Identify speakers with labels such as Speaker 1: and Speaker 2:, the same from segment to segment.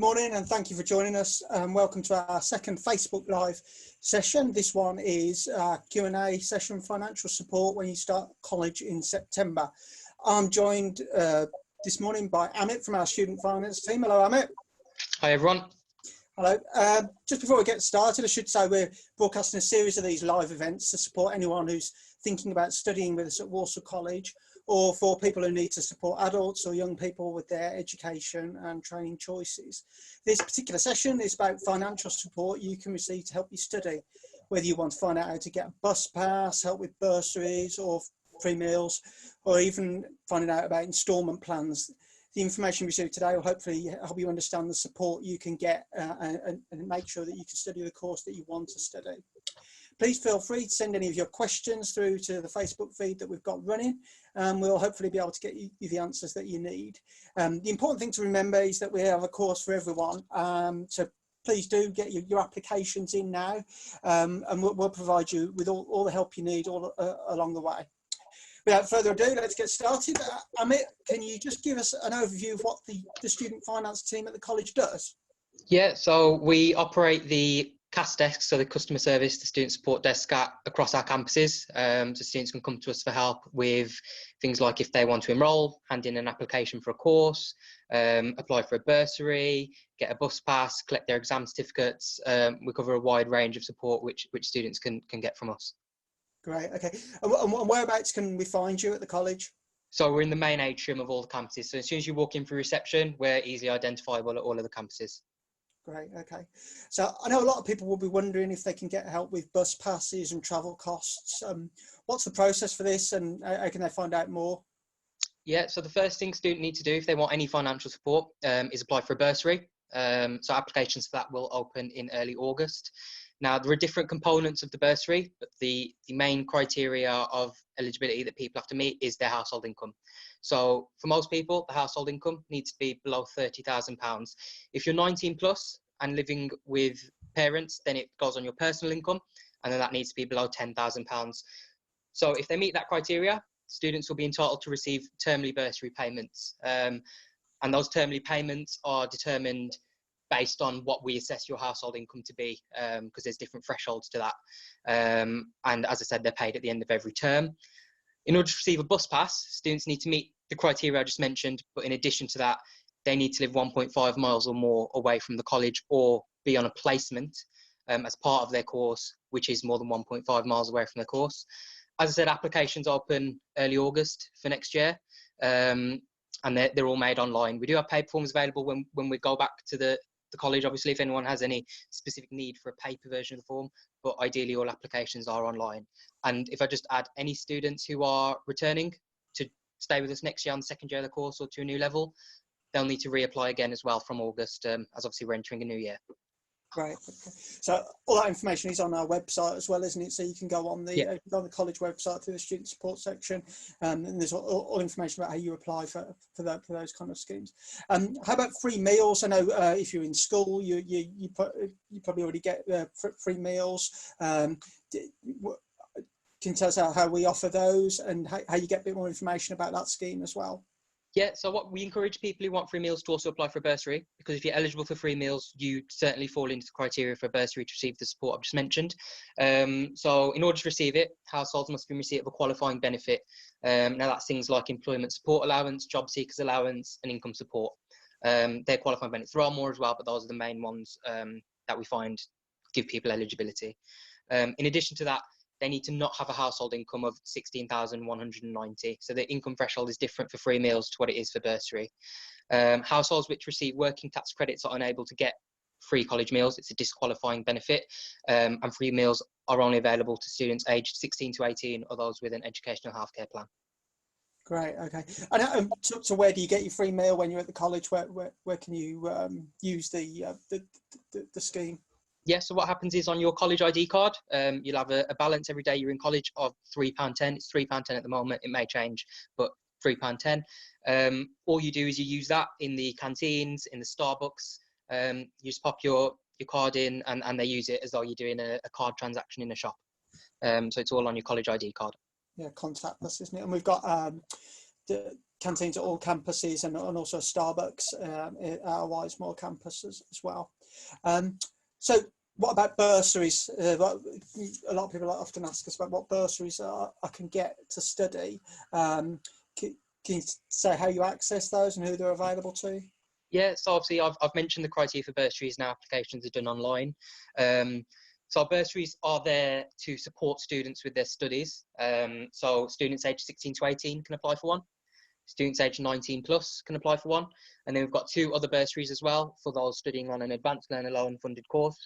Speaker 1: Morning, and thank you for joining us. Welcome to our second Facebook Live session. This one is our Q&A session, financial support when you start college in September. I'm joined this morning by Amit from our student finance team. Hello, Amit.
Speaker 2: Hi, everyone.
Speaker 1: Hello. Just before we get started, I should say we're broadcasting a series of these live events to support anyone who's thinking about studying with us at Walsall College, or for people who need to support adults or young people with their education and training choices. This particular session is about financial support you can receive to help you study, whether you want to find out how to get a bus pass, help with bursaries or free meals, or even finding out about instalment plans. The information we received today will hopefully help you understand the support you can get and make sure that you can study the course that you want to study. Please feel free to send any of your questions through to the Facebook feed that we've got running. We'll hopefully be able to get you the answers that you need. The important thing to remember is that we have a course for everyone. So please do get your applications in now, and we'll provide you with all the help you need all along the way. Without further ado, let's get started. Amit, can you just give us an overview of what the student finance team at the college does?
Speaker 2: Yeah, so we operate the CAS desk, so the customer service, the student support desk across our campuses. So students can come to us for help with things like if they want to enrol, hand in an application for a course, apply for a bursary, get a bus pass, collect their exam certificates. We cover a wide range of support which students can get from us.
Speaker 1: Great, okay. And whereabouts can we find you at the college?
Speaker 2: So we're in the main atrium of all the campuses. So as soon as you walk in through reception, we're easily identifiable at all of the campuses.
Speaker 1: Great, okay. So I know a lot of people will be wondering if they can get help with bus passes and travel costs. What's the process for this, and how can they find out more?
Speaker 2: Yeah, so the first thing students need to do if they want any financial support is apply for a bursary. So applications for that will open in early August. Now, there are different components of the bursary, but the main criteria of eligibility that people have to meet is their household income. So for most people, the household income needs to be below £30,000. If you're 19 plus and living with parents, then it goes on your personal income, and then that needs to be below £10,000. So if they meet that criteria, students will be entitled to receive termly bursary payments. And those termly payments are determined based on what we assess your household income to be, because there's different thresholds to that. And as I said, they're paid at the end of every term. In order to receive a bus pass, students need to meet the criteria I just mentioned, but in addition to that, they need to live 1.5 miles or more away from the college or be on a placement as part of their course, which is more than 1.5 miles away from the course. As I said, applications open early August for next year, and they're all made online. We do have paper forms available when we go back to the college, obviously, if anyone has any specific need for a paper version of the form, but ideally all applications are online. And if I just add, any students who are returning to stay with us next year on the second year of the course or to a new level, they'll need to reapply again as well from August, as obviously we're entering a new year.
Speaker 1: Great. Okay. So all that information is on our website as well, isn't it? So you can go on the on the college website through the student support section, and there's all information about how you apply for those kind of schemes. How about free meals? I know if you're in school, you probably already get free meals. Can you tell us how we offer those and how you get a bit more information about that scheme as well?
Speaker 2: Yeah, so what we encourage people who want free meals to also apply for a bursary, because if you're eligible for free meals, you certainly fall into the criteria for a bursary to receive the support I've just mentioned. So in order to receive it, households must be in receipt of a qualifying benefit. Now that's things like employment support allowance, job seekers allowance, and income support. They're qualifying benefits. There are more as well, but those are the main ones that we find give people eligibility. In addition to that, they need to not have a household income of 16,190. So the income threshold is different for free meals to what it is for bursary. Households which receive working tax credits are unable to get free college meals. It's a disqualifying benefit, and free meals are only available to students aged 16 to 18 or those with an educational healthcare plan.
Speaker 1: Great, okay. And so where do you get your free meal when you're at the college? Where can you use the scheme?
Speaker 2: Yeah, so what happens is on your college ID card, you'll have a balance every day you're in college of £3.10. It's £3.10 at the moment. It may change, but £3.10. All you do is you use that in the canteens, in the Starbucks. You just pop your card in and they use it as though you're doing a card transaction in a shop. So it's all on your college ID card.
Speaker 1: Yeah, contactless, isn't it? And we've got canteens at all campuses, and also Starbucks at our Wisemore campus as well. So what about bursaries? A lot of people often ask us about what bursaries I can get to study. Can you say how you access those and who they're available to?
Speaker 2: Yeah, so obviously I've mentioned the criteria for bursaries now. Applications are done online. So our bursaries are there to support students with their studies. So students aged 16 to 18 can apply for one. Students aged 19 plus can apply for one. And then we've got 2 other bursaries as well for those studying on an advanced learner loan funded course.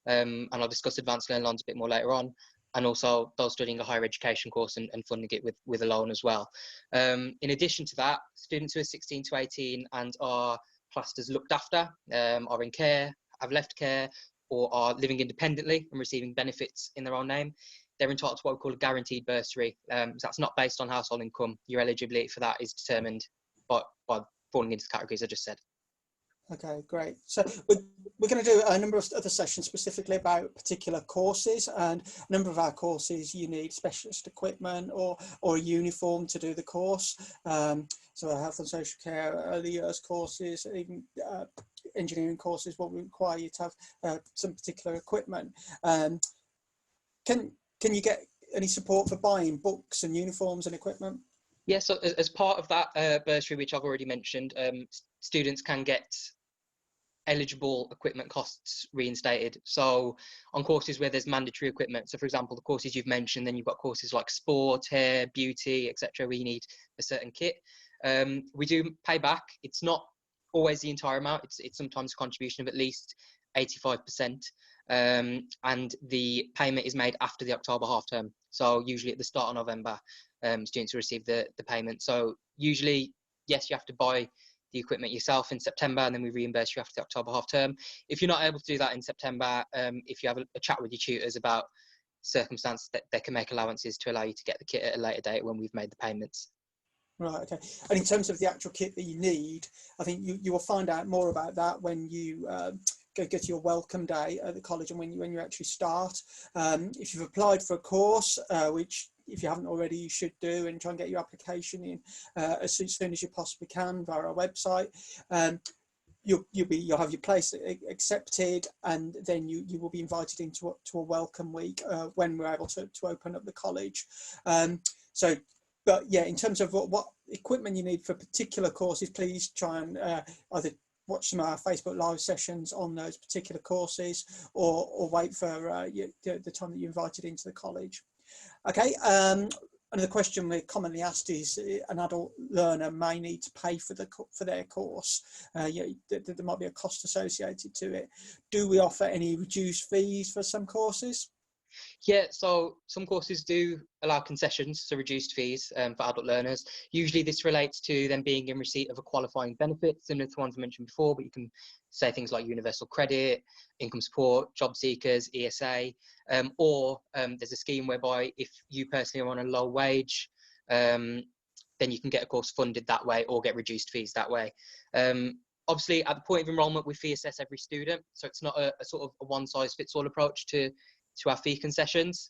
Speaker 2: And I'll discuss advanced learner loans a bit more later on. And also those studying a higher education course and funding it with a loan as well. In addition to that, students who are 16 to 18 and are classed as looked after, are in care, have left care, or are living independently and receiving benefits in their own name, they're entitled to what we call a guaranteed bursary. So that's not based on household income. Your eligibility for that is determined by falling into the categories I just said.
Speaker 1: Okay, great. So we're going to do a number of other sessions specifically about particular courses, and a number of our courses you need specialist equipment or a uniform to do the course. So our health and social care, early years courses, even engineering courses will require you to have some particular equipment. Can you get any support for buying books and uniforms and equipment?
Speaker 2: Yeah, so as part of that bursary, which I've already mentioned, students can get eligible equipment costs reinstated. So on courses where there's mandatory equipment, so for example, the courses you've mentioned, then you've got courses like sport, hair, beauty, etc., where you need a certain kit. We do pay back. It's not always the entire amount. It's sometimes a contribution of at least 85%. And the payment is made after the October half term. So usually at the start of November, students will receive the payment. So usually, yes, you have to buy the equipment yourself in September, and then we reimburse you after the October half term. If you're not able to do that in September, if you have a chat with your tutors about circumstances, that they can make allowances to allow you to get the kit at a later date when we've made the payments.
Speaker 1: Right, okay. And in terms of the actual kit that you need, I think you will find out more about that when you go to your welcome day at the college and when you actually start. If you've applied for a course, which if you haven't already, you should do, and try and get your application in as soon as you possibly can via our website. You'll have your place accepted, and then you will be invited into a welcome week when we're able to open up the college. But yeah, in terms of what equipment you need for particular courses, please try and either watch some of our Facebook Live sessions on those particular courses, or wait for the time that you're invited into the college. Okay. Another question we're commonly asked is, an adult learner may need to pay for their course. There might be a cost associated to it. Do we offer any reduced fees for some courses?
Speaker 2: Yeah, so some courses do allow concessions, so reduced fees for adult learners. Usually this relates to them being in receipt of a qualifying benefit, similar to ones I mentioned before, but you can say things like universal credit, income support, job seekers, ESA, or there's a scheme whereby if you personally are on a low wage, then you can get a course funded that way or get reduced fees that way. Obviously, at the point of enrolment, we fee assess every student, so it's not a sort of a one-size-fits-all approach to our fee concessions.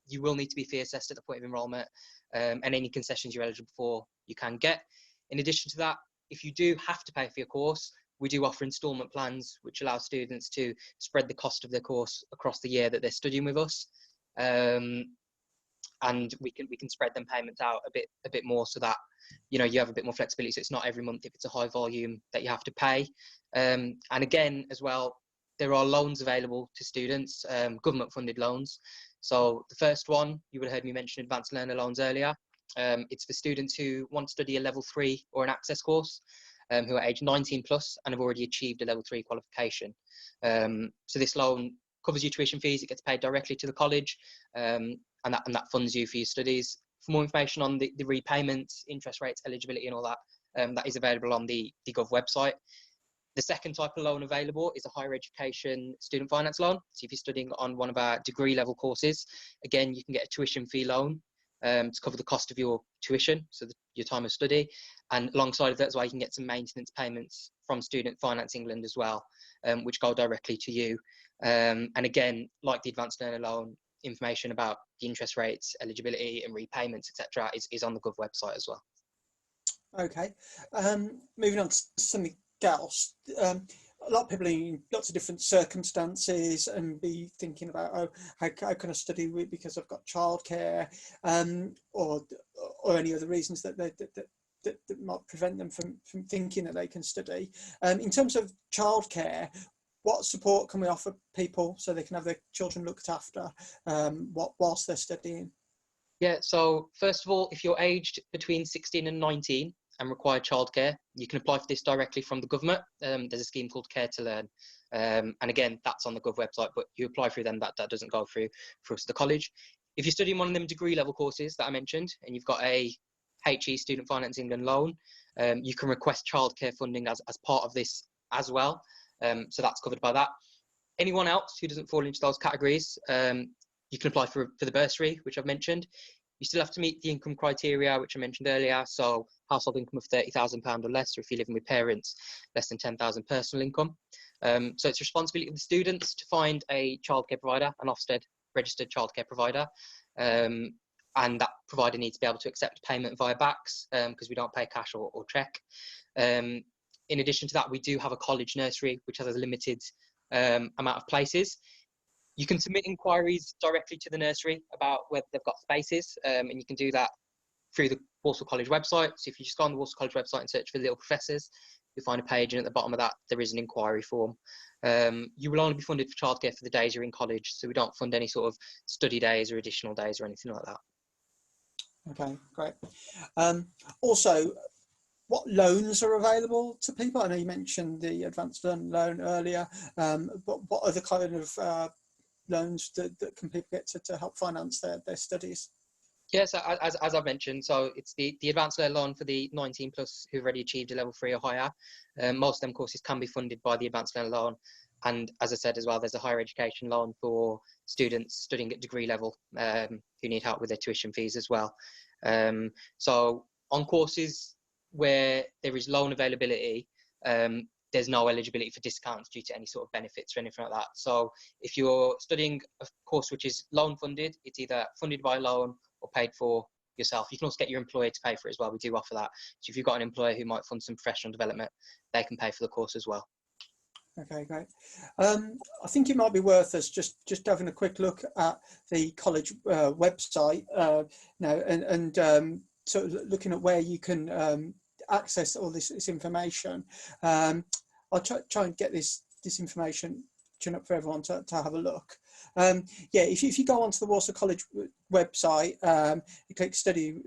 Speaker 2: You will need to be fee assessed at the point of enrolment, and any concessions you're eligible for, you can get. In addition to that, if you do have to pay for your course, we do offer instalment plans, which allow students to spread the cost of their course across the year that they're studying with us. And we can spread them payments out a bit more, so that you have a bit more flexibility. So it's not every month if it's a high volume that you have to pay. And again, as well, there are loans available to students, government funded loans. So the first one, you would have heard me mention advanced learner loans earlier. It's for students who want to study a level 3 or an access course, who are aged 19 plus and have already achieved a level 3 qualification. So this loan covers your tuition fees. It gets paid directly to the college, and that funds you for your studies. For more information on the repayments, interest rates, eligibility and all that, that is available on the Gov website. The second type of loan available is a higher education student finance loan. So if you're studying on one of our degree level courses, again, you can get a tuition fee loan to cover the cost of your tuition, so your time of study. And alongside of that as well, you can get some maintenance payments from Student Finance England as well, which go directly to you. And again, like the advanced learner loan, information about the interest rates, eligibility and repayments, etc., is on the Gov website as well.
Speaker 1: Okay, moving on to something else. A lot of people in lots of different circumstances and be thinking about, oh, how can I study because I've got childcare, or any other reasons that might prevent them from thinking that they can study. In terms of childcare, what support can we offer people so they can have their children looked after whilst they're studying?
Speaker 2: Yeah, so first of all, if you're aged between 16 and 19 and require childcare, you can apply for this directly from the government. There's a scheme called Care to Learn. And again, that's on the Gov website, but you apply through them, that doesn't go through for us, the college. If you're studying one of them degree level courses that I mentioned, and you've got a HE Student Finance England loan, you can request childcare funding as part of this as well. So that's covered by that. Anyone else who doesn't fall into those categories, you can apply for the bursary, which I've mentioned. You still have to meet the income criteria, which I mentioned earlier. So household income of £30,000 or less, or if you're living with parents, less than 10,000 personal income. So it's responsibility of the students to find a childcare provider, an Ofsted registered childcare provider. And that provider needs to be able to accept payment via backs, because we don't pay cash or cheque. In addition to that, we do have a college nursery, which has a limited amount of places. You can submit inquiries directly to the nursery about whether they've got spaces, and you can do that through the Walsall College website. So if you just go on the Walsall College website and search for Little Professors, you'll find a page, and at the bottom of that, there is an inquiry form. You will only be funded for childcare for the days you're in college, so we don't fund any sort of study days or additional days or anything like that.
Speaker 1: Okay, great. Also, what loans are available to people? I know you mentioned the advanced loan earlier, but what other kind of loans that can people get to help finance their studies?
Speaker 2: Yes, as I've mentioned, so it's the advanced learner loan for the 19 plus who've already achieved a level 3 or higher. Most of them courses can be funded by the advanced learner loan. And as I said as well, there's a higher education loan for students studying at degree level who need help with their tuition fees as well. So on courses where there is loan availability, there's no eligibility for discounts due to any sort of benefits or anything like that. So if you're studying a course which is loan funded, it's either funded by loan or paid for yourself. You can also get your employer to pay for it as well. We do offer that. So if you've got an employer who might fund some professional development, they can pay for the course as well.
Speaker 1: Okay, great. I think it might be worth us just having a quick look at the college website now, and sort of looking at where you can access all this information. I'll try and get this information up for everyone to have a look. Yeah, if you go onto the Walsall College website, you click study,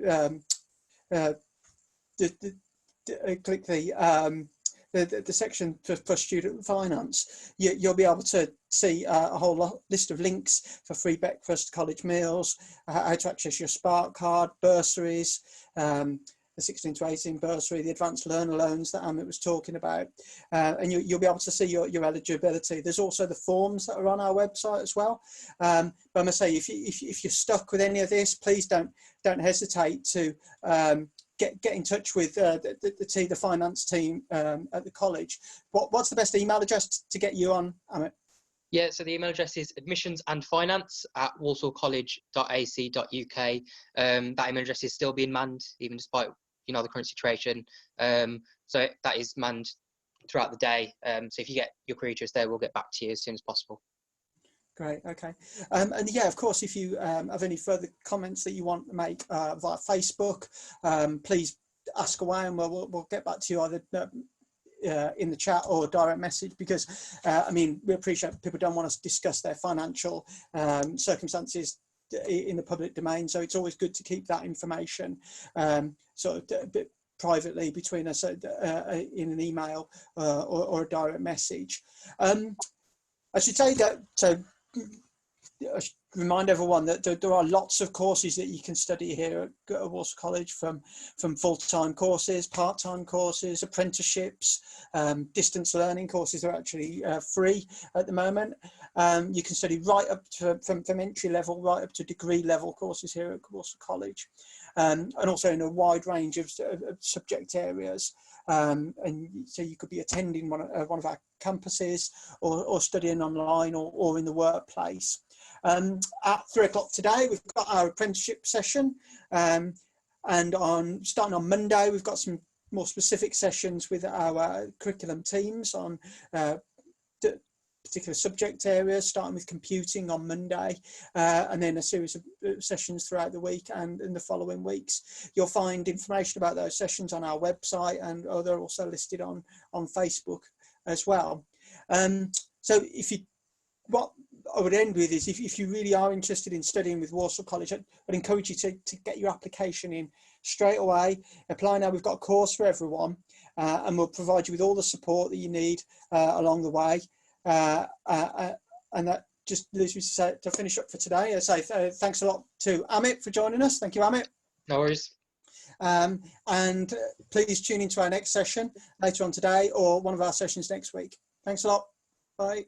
Speaker 1: click the section for student finance, you'll be able to see a whole list of links for free breakfast, college meals, how to access your Spark card, bursaries, the 16 to 18 bursary, the advanced learner loans that Amit was talking about, and you'll be able to see your eligibility. There's also the forms that are on our website as well. But I must say, if you're stuck with any of this, please don't hesitate to get in touch with the finance team at the college. What's the best email address to get you on, Amit?
Speaker 2: Yeah, so the email address is admissionsandfinance@walsallcollege.ac.uk. That email address is still being manned, even despite the current situation. So that is manned throughout the day. So if you get your query to us there, we'll get back to you as soon as possible.
Speaker 1: Great, okay. And yeah, of course, if you have any further comments that you want to make via Facebook, please ask away, and we'll get back to you either in the chat or direct message, because I mean, we appreciate people don't want to discuss their financial circumstances in the public domain, so it's always good to keep that information sort of a bit privately between us in an email or a direct message. I should say that, so I should remind everyone that there are lots of courses that you can study here at Walsall College, from full-time courses, part-time courses, apprenticeships, distance learning courses are actually free at the moment. You can study right up to from entry level right up to degree level courses here at Walsall College, and also in a wide range of subject areas. And so you could be attending one of our campuses, or studying online, or in the workplace. At 3 o'clock today, we've got our apprenticeship session, and starting on Monday, we've got some more specific sessions with our curriculum teams on particular subject areas, starting with computing on Monday, and then a series of sessions throughout the week and in the following weeks. You'll find information about those sessions on our website, and they're also listed on Facebook as well. So what I would end with is if you really are interested in studying with Walsall College, I'd encourage you to get your application in straight away. Apply now. We've got a course for everyone, and we'll provide you with all the support that you need along the way. And that just leaves me to finish up for today. I say thanks a lot to Amit for joining us. Thank you, Amit.
Speaker 2: No worries.
Speaker 1: And please tune into our next session later on today, or one of our sessions next week. Thanks a lot. Bye.